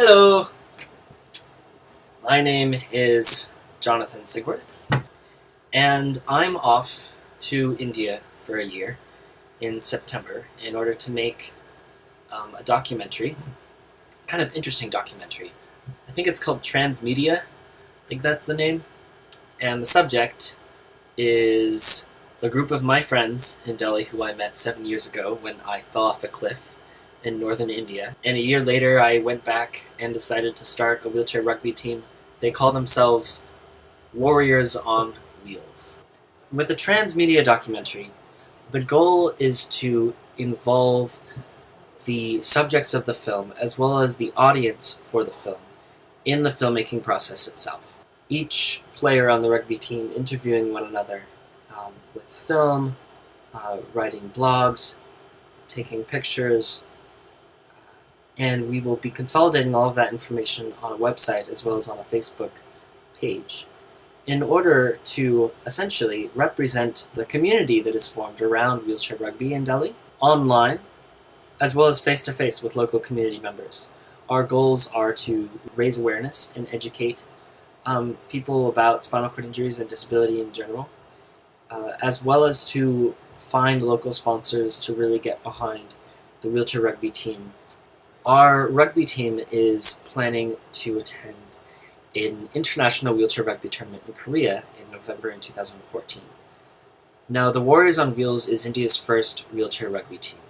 Hello, my name is Jonathan Sigworth, and I'm off to India for a year in September in order to make a documentary, kind of interesting documentary. I think it's called Transmedia, I think that's the name, and the subject is a group of my friends in Delhi who I met 7 years ago when I fell off a cliff in northern India. And a year later, I went back and decided to start a wheelchair rugby team. They call themselves Warriors on Wheels. With the Transmedia documentary, the goal is to involve the subjects of the film, as well as the audience for the film, in the filmmaking process itself. Each player on the rugby team interviewing one another with film, writing blogs, taking pictures, and we will be consolidating all of that information on a website as well as on a Facebook page in order to essentially represent the community that is formed around wheelchair rugby in Delhi, online, as well as face-to-face with local community members. Our goals are to raise awareness and educate people about spinal cord injuries and disability in general, as well as to find local sponsors to really get behind the wheelchair rugby team. Our rugby team is planning to attend an international wheelchair rugby tournament in Korea in November in 2014. Now, the Warriors on Wheels is India's first wheelchair rugby team.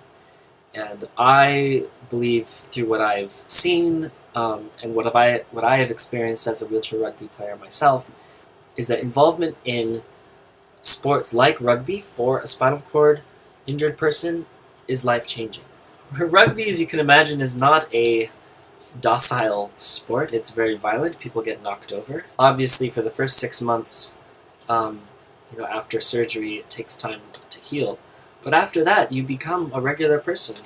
And I believe through what I've seen and what I have experienced as a wheelchair rugby player myself is that involvement in sports like rugby for a spinal cord injured person is life-changing. Rugby, as you can imagine, is not a docile sport. It's very violent. People get knocked over. Obviously, for the first 6 months, after surgery, it takes time to heal. But after that, you become a regular person.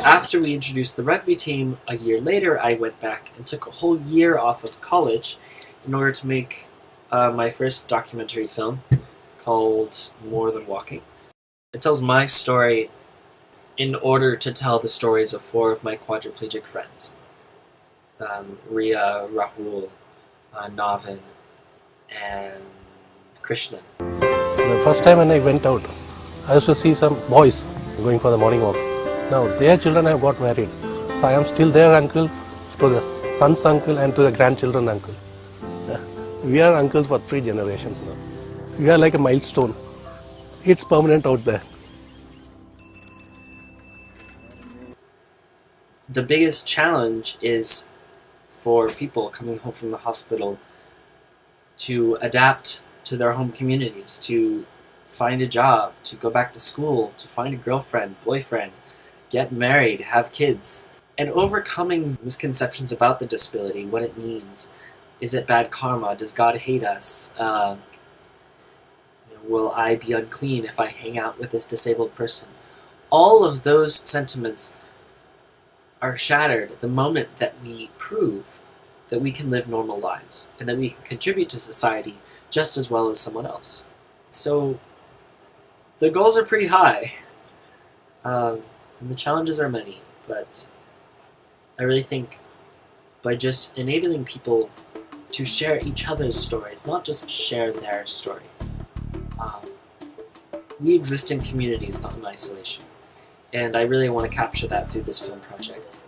After we introduced the rugby team, a year later, I went back and took a whole year off of college in order to make my first documentary film called More Than Walking. It tells my story in order to tell the stories of 4 of my quadriplegic friends. Ria, Rahul, Navin, and Krishnan. The first time when I went out, I used to see some boys going for the morning walk. Now their children have got married. So I am still their uncle, to the son's uncle and to the grandchildren uncle. We are uncles for 3 generations now. We are like a milestone. It's permanent out there. The biggest challenge is for people coming home from the hospital to adapt to their home communities, to find a job, to go back to school, to find a girlfriend, boyfriend, get married, have kids, and overcoming misconceptions about the disability, what it means. Is it bad karma? Does God hate us? Will I be unclean if I hang out with this disabled person? All of those sentiments are shattered the moment that we prove that we can live normal lives and that we can contribute to society just as well as someone else. So the goals are pretty high, and the challenges are many, but I really think by just enabling people to share each other's stories, not just share their story. We exist in communities, not in isolation. And I really want to capture that through this film project.